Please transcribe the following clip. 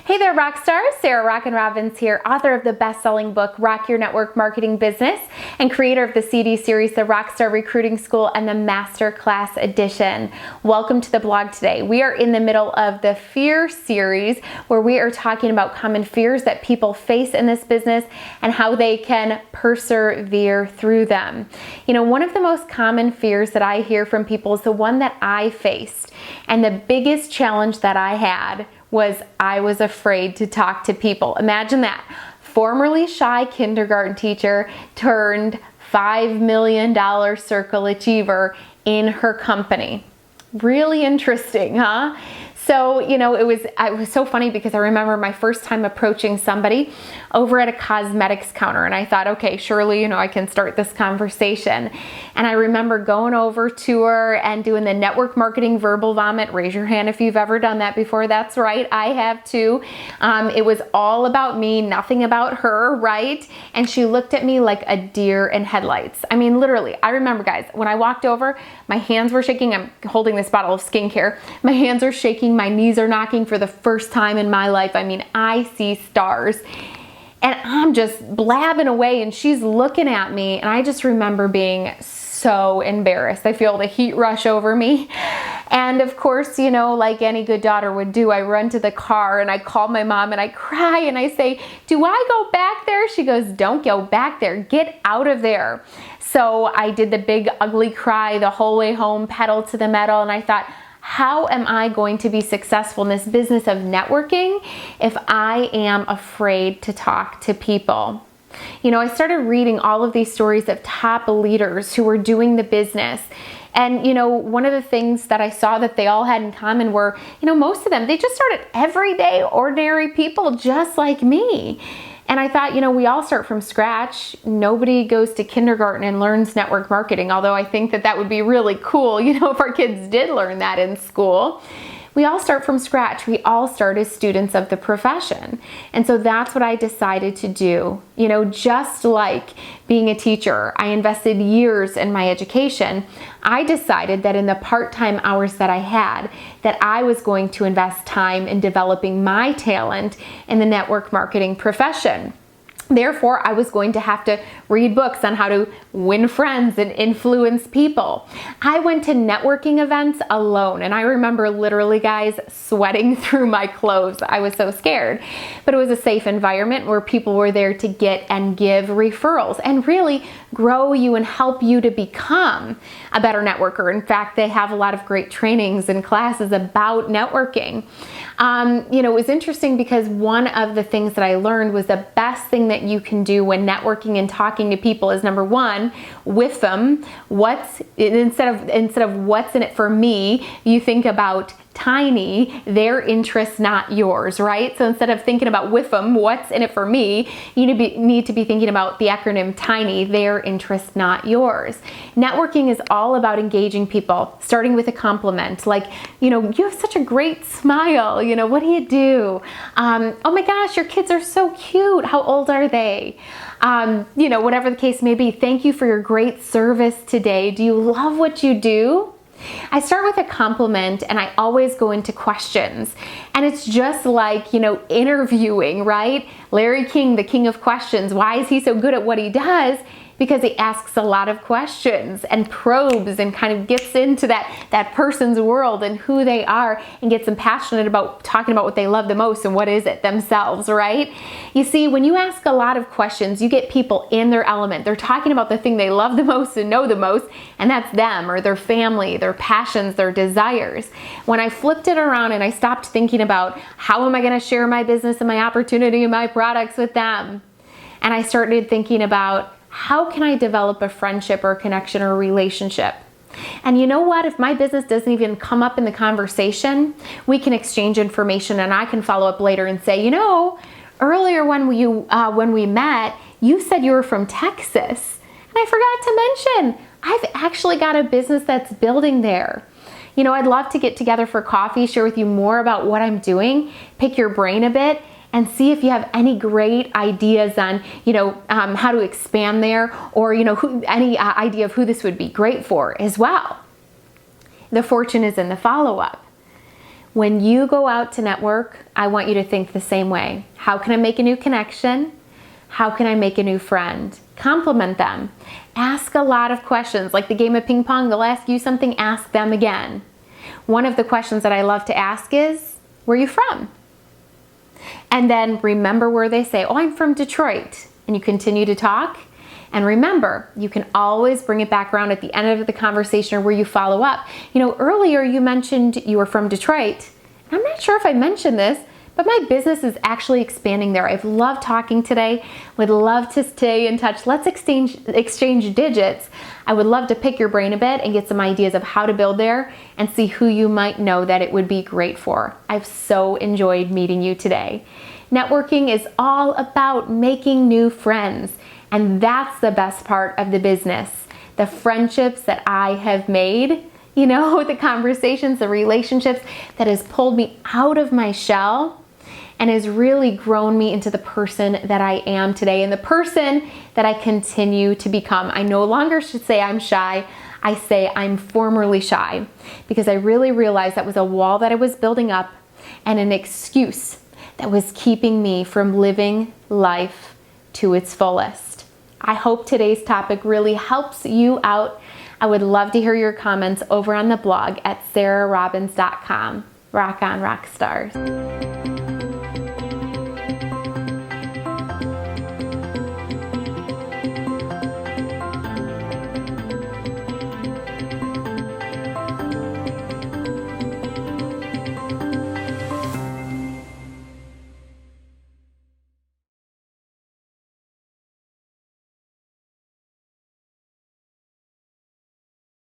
Hey there, rock stars. Sarah Robbins here, author of the best-selling book, Rock Your Network Marketing Business, and creator of the CD series, the Rockstar Recruiting School and the Masterclass Edition. Welcome to the blog today. We are in the middle of the Fear series, where we are talking about common fears that people face in this business and how they can persevere through them. You know, one of the most common fears that I hear from people is the one that I faced. And the biggest challenge that I had was I was afraid to talk to people. Imagine that. Formerly shy kindergarten teacher turned $5 million circle achiever in her company. Really interesting, huh? So, you know, it was so funny because I remember my first time approaching somebody over at a cosmetics counter, and I thought, okay, surely, you know, I can start this conversation. And I remember going over to her and doing the network marketing verbal vomit. Raise your hand if you've ever done that before. That's right, I have too. It was all about me, nothing about her, right? And she looked at me like a deer in headlights. I mean, literally, I remember, guys, when I walked over, my hands were shaking. I'm holding this bottle of skincare. My hands are shaking. My knees are knocking for the first time in my life. I mean, I see stars. And I'm just blabbing away and she's looking at me, and I just remember being so embarrassed. I feel the heat rush over me. And of course, you know, like any good daughter would do, I run to the car and I call my mom and I cry and I say, "Do I go back there?" She goes, "Don't go back there. Get out of there." So I did the big ugly cry the whole way home, pedal to the metal, and I thought, how am I going to be successful in this business of networking if I am afraid to talk to people? You know, I started reading all of these stories of top leaders who were doing the business. And, you know, one of the things that I saw that they all had in common were, you know, most of them, they just started everyday, ordinary people just like me. And I thought, you know, we all start from scratch. Nobody goes to kindergarten and learns network marketing, although I think that that would be really cool, you know, if our kids did learn that in school. We all start from scratch. We all start as students of the profession. And so that's what I decided to do. You know, just like being a teacher, I invested years in my education. I decided that in the part-time hours that I had, that I was going to invest time in developing my talent in the network marketing profession. Therefore, I was going to have to read books on how to win friends and influence people. I went to networking events alone, and I remember literally, guys, sweating through my clothes. I was so scared. But it was a safe environment where people were there to get and give referrals and really grow you and help you to become a better networker. In fact, they have a lot of great trainings and classes about networking. You know, it was interesting because one of the things that I learned was the best thing that you can do when networking and talking to people is, number one, with them. Instead of what's in it for me, you think about tiny, their interest, not yours, right? So instead of thinking about with them, what's in it for me, you need to be thinking about the acronym TINY, their interest, not yours. Networking is all about engaging people, starting with a compliment. Like, you know, you have such a great smile. You know, what do you do? Oh my gosh, your kids are so cute. How old are they? You know, whatever the case may be. Thank you for your great service today. Do you love what you do? I start with a compliment and I always go into questions. And it's just like, you know, interviewing, right? Larry King, the king of questions. Why is he so good at what he does? Because he asks a lot of questions and probes and kind of gets into that person's world and who they are and gets them passionate about talking about what they love the most and what is it themselves, right? You see, when you ask a lot of questions, you get people in their element. They're talking about the thing they love the most and know the most, and that's them or their family, their passions, their desires. When I flipped it around and I stopped thinking about how am I going to share my business and my opportunity and my products with them, and I started thinking about how can I develop a friendship or a connection or a relationship? And you know what? If my business doesn't even come up in the conversation, we can exchange information and I can follow up later and say, you know, earlier when we met, you said you were from Texas. And I forgot to mention, I've actually got a business that's building there. You know, I'd love to get together for coffee, share with you more about what I'm doing, pick your brain a bit, and see if you have any great ideas on, you know, how to expand there, or, you know, any idea of who this would be great for as well. The fortune is in the follow-up. When you go out to network, I want you to think the same way. How can I make a new connection? How can I make a new friend? Compliment them. Ask a lot of questions. Like the game of ping pong, they'll ask you something, ask them again. One of the questions that I love to ask is, where are you from? And then remember where they say, oh, I'm from Detroit. And you continue to talk. And remember, you can always bring it back around at the end of the conversation or where you follow up. You know, earlier you mentioned you were from Detroit. I'm not sure if I mentioned this, but my business is actually expanding there. I've loved talking today. Would love to stay in touch. Let's exchange digits. I would love to pick your brain a bit and get some ideas of how to build there and see who you might know that it would be great for. I've so enjoyed meeting you today. Networking is all about making new friends. And that's the best part of the business. The friendships that I have made, you know, the conversations, the relationships that has pulled me out of my shell and has really grown me into the person that I am today and the person that I continue to become. I no longer should say I'm shy. I say I'm formerly shy because I really realized that was a wall that I was building up and an excuse that was keeping me from living life to its fullest. I hope today's topic really helps you out. I would love to hear your comments over on the blog at sarahrobbins.com. Rock on, rock stars.